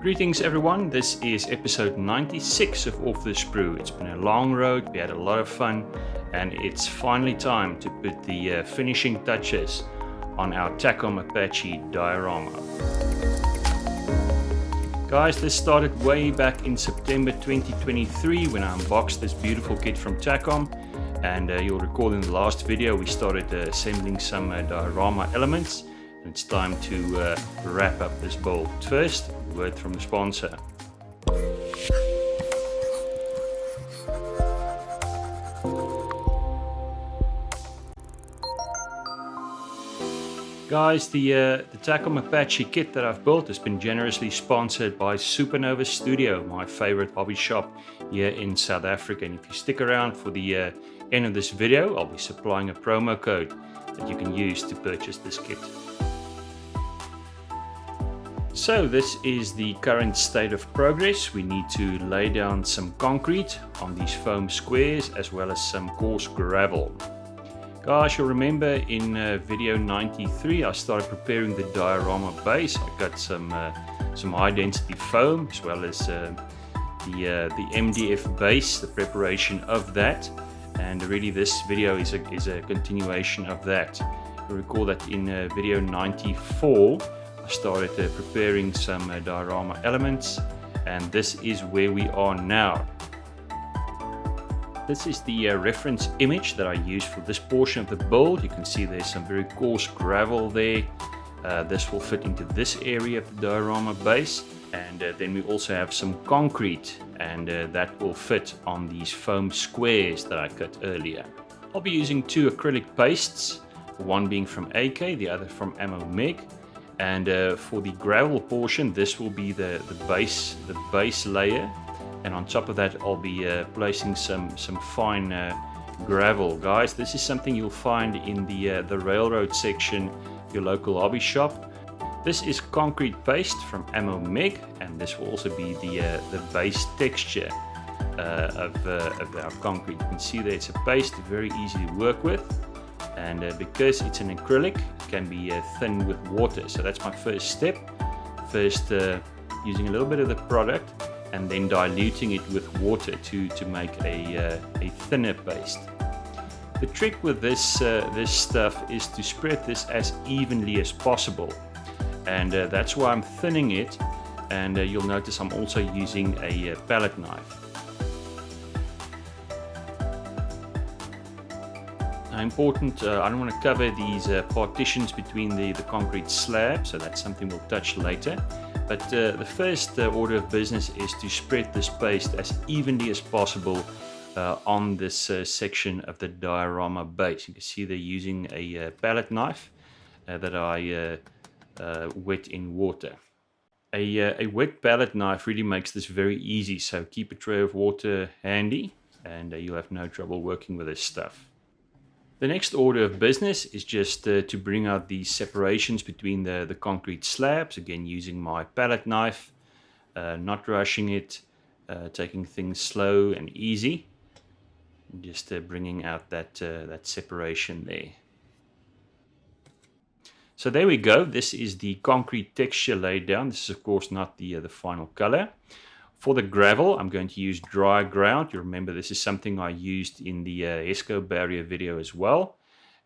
Greetings everyone, this is episode 96 of Off the Sprue. It's been a long road, we had a lot of fun, and it's finally time to put the finishing touches on our TACOM Apache Diorama. Guys, this started way back in September 2023 when I unboxed this beautiful kit from TACOM, and you'll recall in the last video we started assembling some diorama elements. It's time to wrap up this build. First, a word from the sponsor. Guys, the TACOM Apache kit that I've built has been generously sponsored by Supernova Studio, my favorite hobby shop here in South Africa. And if you stick around for the end of this video, I'll be supplying a promo code that you can use to purchase this kit. So this is the current state of progress. We need to lay down some concrete on these foam squares as well as some coarse gravel. Guys, you'll remember in video 93 I started preparing the diorama base. I got some high density foam as well as the MDF base, the preparation of that. And really this video is a continuation of that. You'll recall that in video 94 I started preparing some diorama elements, and this is where we are now. This is the reference image that I used for this portion of the build. You can see there's some very coarse gravel there. This will fit into this area of the diorama base, and then we also have some concrete, and that will fit on these foam squares that I cut earlier. I'll be using two acrylic pastes, one being from AK, the other from AH-64D. And for the gravel portion, this will be the base layer, and on top of that I'll be placing some fine gravel. Guys, this is something you'll find in the railroad section of your local hobby shop. This is concrete paste from AH-64D, and this will also be the base texture of our concrete. You can see that it's a paste, very easy to work with. And because it's an acrylic, it can be thinned with water. So that's my first step. First using a little bit of the product and then diluting it with water to make a thinner paste. The trick with this stuff is to spread this as evenly as possible. And that's why I'm thinning it. And you'll notice I'm also using a palette knife. Important, I don't want to cover these partitions between the concrete slab, so that's something we'll touch later. But the first order of business is to spread this paste as evenly as possible on this section of the diorama base. You can see they're using a palette knife that I wet in water. A wet palette knife really makes this very easy, so keep a tray of water handy and you'll have no trouble working with this stuff. The next order of business is just to bring out these separations between the concrete slabs, again using my palette knife, not rushing it, taking things slow and easy, just bringing out that separation there. So there we go, this is the concrete texture laid down. This is of course not the final color. For the gravel, I'm going to use dry ground. You remember this is something I used in the Eso Barrier video as well.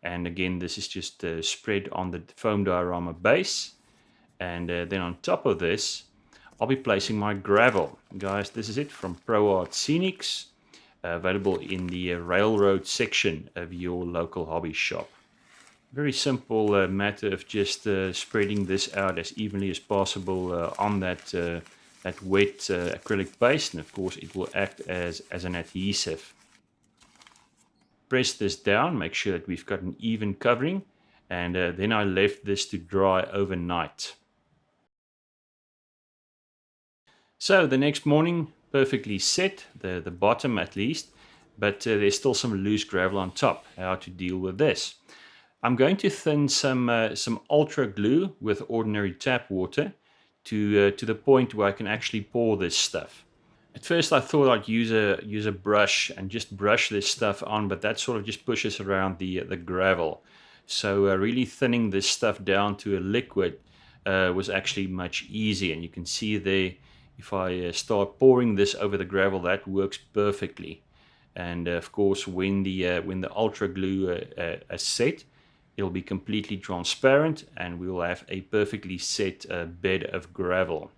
And again, this is just spread on the foam diorama base. And then on top of this, I'll be placing my gravel. Guys, this is it from Pro Art Scenics, available in the railroad section of your local hobby shop. Very simple matter of just spreading this out as evenly as possible on that wet acrylic paste, and of course it will act as an adhesive. Press this down, make sure that we've got an even covering, and then I left this to dry overnight. So the next morning, perfectly set, the bottom at least, but there's still some loose gravel on top. How to deal with this? I'm going to thin some ultra glue with ordinary tap water to the point where I can actually pour this stuff. At first I thought I'd use a brush and just brush this stuff on, but that sort of just pushes around the gravel. So really thinning this stuff down to a liquid was actually much easier, and you can see there if I start pouring this over the gravel, that works perfectly. And of course, when the ultra glue is set, it'll be completely transparent, and we will have a perfectly set bed of gravel.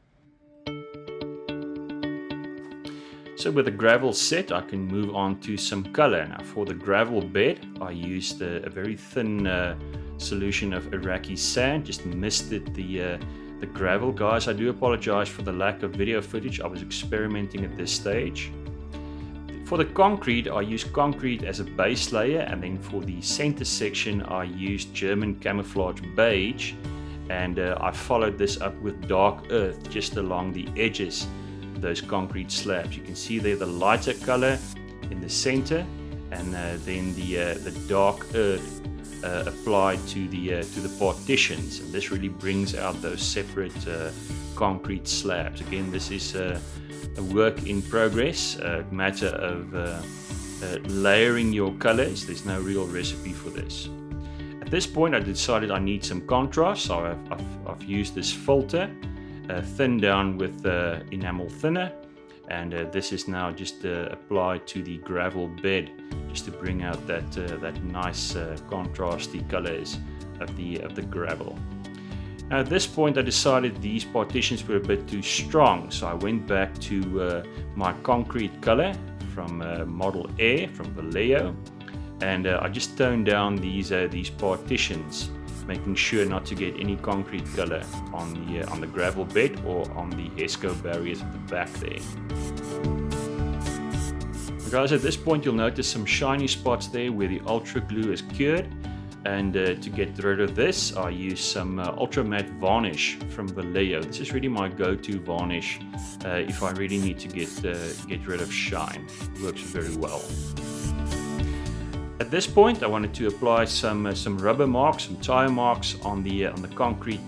So with the gravel set, I can move on to some color. Now for the gravel bed, I used a very thin solution of Iraqi sand, just misted the gravel. Guys, I do apologize for the lack of video footage. I was experimenting at this stage. For the concrete, I used concrete as a base layer, and then for the center section, I used German camouflage beige, and I followed this up with dark earth just along the edges of those concrete slabs. You can see there the lighter color in the center, and then the dark earth applied to the partitions, and this really brings out those separate concrete slabs. Again, this is a work in progress, a matter of layering your colors. There's no real recipe for this. At this point, I decided I need some contrast, so I've used this filter, thinned down with enamel thinner, and this is now just applied to the gravel bed, just to bring out that nice contrasty colors of the gravel. Now at this point, I decided these partitions were a bit too strong, so I went back to my concrete color from Model Air from Vallejo, and I just toned down these partitions, making sure not to get any concrete color on the gravel bed or on the Eso barriers at the back there. Guys, at this point you'll notice some shiny spots there where the ultra glue is cured. And to get rid of this, I use some ultra matte varnish from Vallejo. This is really my go-to varnish if I really need to get rid of shine. It works very well. At this point, I wanted to apply some rubber marks, some tire marks on the concrete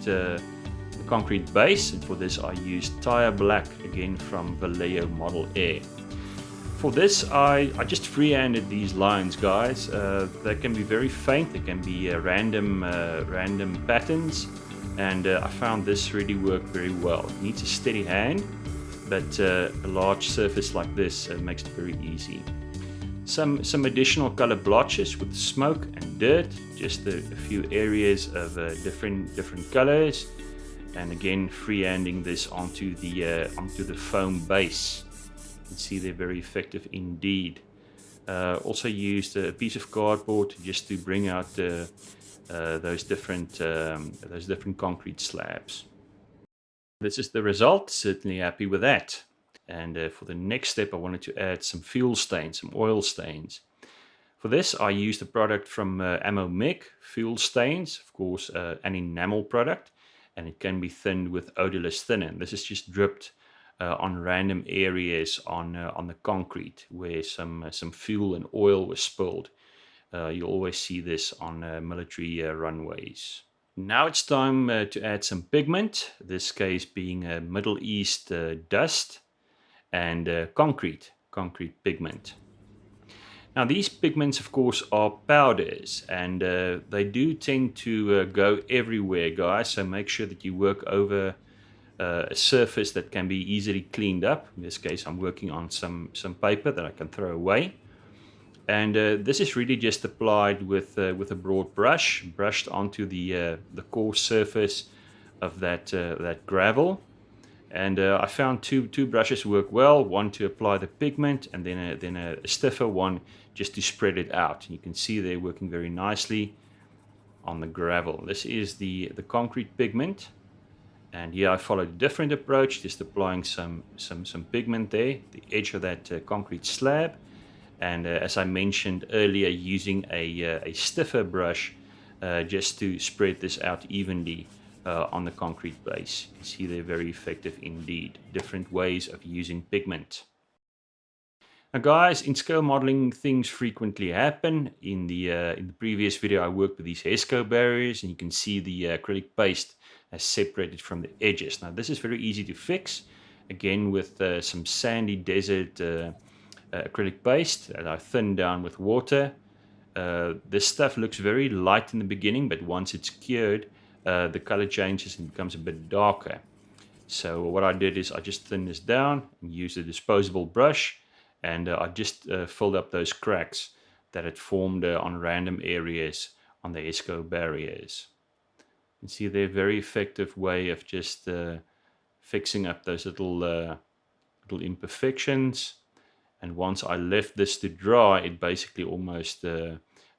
base, and for this I used tire black, again from Vallejo Model Air. For this, I just freehanded these lines, guys. They can be very faint, they can be random patterns, and I found this really worked very well. It needs a steady hand, but a large surface like this makes it very easy. Some additional color blotches with smoke and dirt, just a few areas of different colors, and again freehanding this onto the foam base. You can see they're very effective indeed. Also used a piece of cardboard just to bring out those different concrete slabs. This is the result. Certainly happy with that. And for the next step, I wanted to add some fuel stains, some oil stains. For this, I used a product from Ammo Meg, fuel stains, of course, an enamel product, and it can be thinned with odorless thinner. And this is just dripped on random areas on the concrete where some fuel and oil was spilled. You always see this on military runways. Now it's time to add some pigment, this case being Middle East dust and concrete pigment. Now these pigments, of course, are powders, and they do tend to go everywhere, guys, so make sure that you work over a surface that can be easily cleaned up. In this case, I'm working on some paper that I can throw away, and this is really just applied with a broad brush, brushed onto the coarse surface of that gravel. And I found two brushes work well, one to apply the pigment, and then a stiffer one just to spread it out. You can see they're working very nicely on the gravel. This is the concrete pigment, and here I followed a different approach, just applying some pigment there, the edge of that concrete slab, and as I mentioned earlier, using a stiffer brush just to spread this out evenly on the concrete base. You can see they're very effective indeed. Different ways of using pigment. Now guys, in scale modeling things frequently happen. In the previous video I worked with these Eso barriers, and you can see the acrylic paste has separated from the edges. Now this is very easy to fix, again with some sandy desert acrylic paste that I thinned down with water. This stuff looks very light in the beginning, but once it's cured, the color changes and becomes a bit darker. So what I did is I just thinned this down and used a disposable brush, and I just filled up those cracks that had formed on random areas on the Eso barriers. You can see they're a very effective way of just fixing up those little imperfections. And once I left this to dry, it basically almost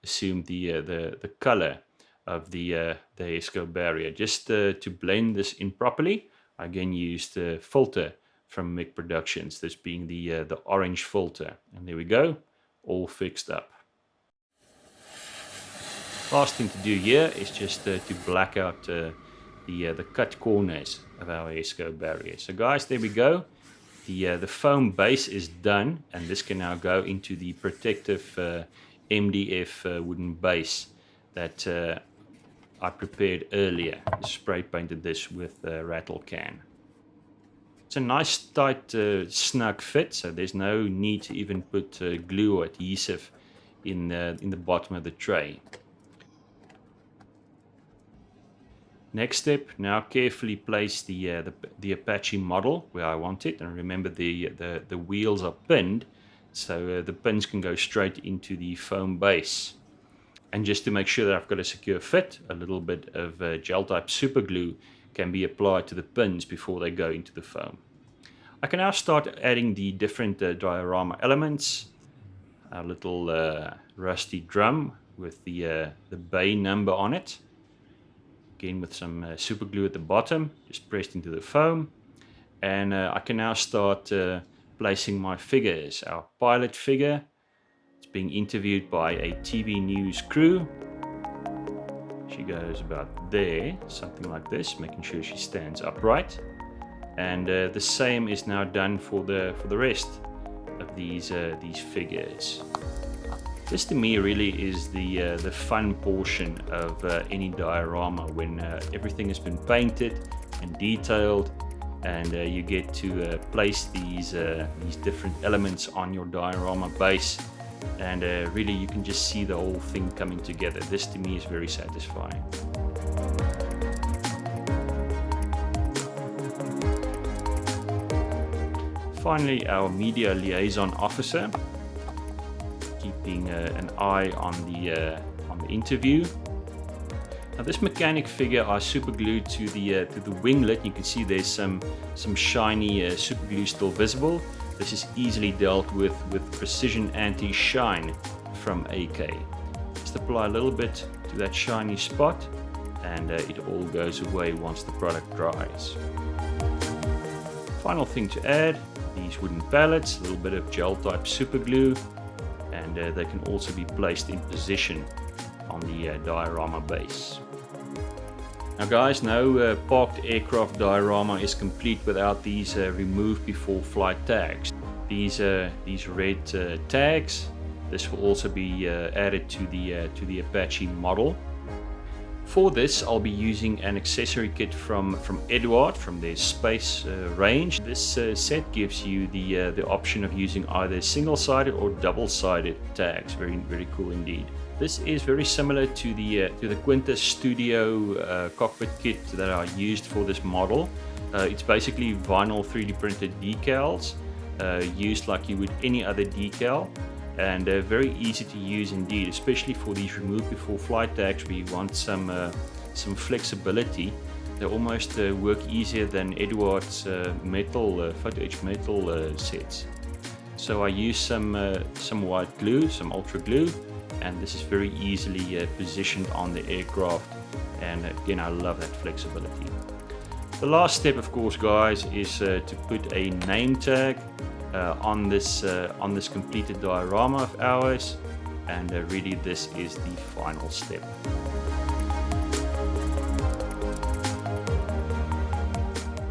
assumed the color of the Eso barrier. Just to blend this in properly, I again used the filter from Mick Productions, this being the orange filter. And there we go, all fixed up. Last thing to do here is just to black out the cut corners of our Eso barrier. So guys, there we go. The foam base is done, and this can now go into the protective MDF wooden base that I prepared earlier. Spray painted this with rattle can. It's a nice tight snug fit, so there's no need to even put glue or adhesive in the bottom of the tray. Next step, now carefully place the Apache model where I want it, and remember the wheels are pinned, so the pins can go straight into the foam base. And just to make sure that I've got a secure fit, a little bit of gel type super glue can be applied to the pins before they go into the foam. I can now start adding the different diorama elements. A little rusty drum with the bay number on it. Again with some super glue at the bottom, just pressed into the foam. And I can now start placing my figures. Our pilot figure, it's being interviewed by a TV news crew. She goes about there, something like this, making sure she stands upright. And the same is now done for the rest of these figures. This to me really is the fun portion of any diorama, when everything has been painted and detailed, and you get to place these different elements on your diorama base, and really you can just see the whole thing coming together. This to me is very satisfying. Finally, our media liaison officer, keeping an eye on the interview. Now this mechanic figure I super glued to the winglet. You can see there's some shiny super glue still visible. This is easily dealt with precision anti-shine from AK. Just apply a little bit to that shiny spot, and it all goes away once the product dries. Final thing to add, these wooden pallets, a little bit of gel type super glue, and they can also be placed in position on the diorama base. Now guys, no parked aircraft diorama is complete without these remove before flight tags. These red tags, this will also be added to the Apache model. For this, I'll be using an accessory kit from Eduard, from their space range. This set gives you the option of using either single-sided or double-sided tags. Very, very cool indeed. This is very similar to the Quintus Studio cockpit kit that I used for this model. It's basically vinyl 3D printed decals, used like you would any other decal. And very easy to use indeed, especially for these remove before flight tags where you want some flexibility. They almost work easier than Eduard's metal photo etch metal sets. So I use some white glue, some ultra glue, and this is very easily positioned on the aircraft. And again, I love that flexibility. The last step, of course, guys, is to put a name tag on this completed diorama of ours, and really this is the final step.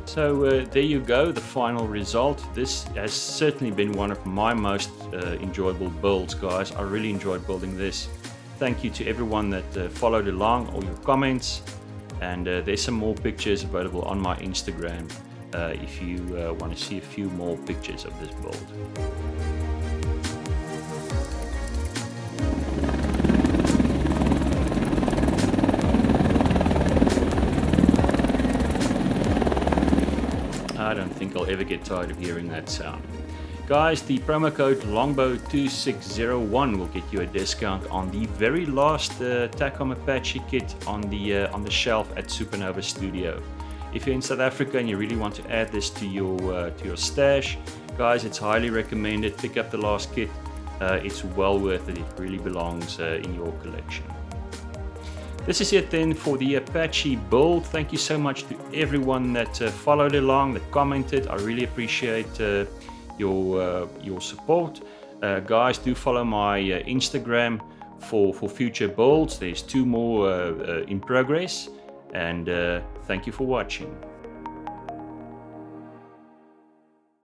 So there you go, the final result. This has certainly been one of my most enjoyable builds, guys. I really enjoyed building this. Thank you to everyone that followed along, all your comments, and there's some more pictures available on my Instagram if you want to see a few more pictures of this build. think I'll ever get tired of hearing that sound. Guys, the promo code Longbow2601 will get you a discount on the very last TACOM Apache kit on the shelf at Supernova Studio. If you're in South Africa and you really want to add this to your stash, guys, it's highly recommended. Pick up the last kit. It's well worth it. It really belongs in your collection. This is it then for the Apache build. Thank you so much to everyone that followed along, that commented. I really appreciate your support. Guys, do follow my Instagram for future builds. There's 2 more in progress, and thank you for watching.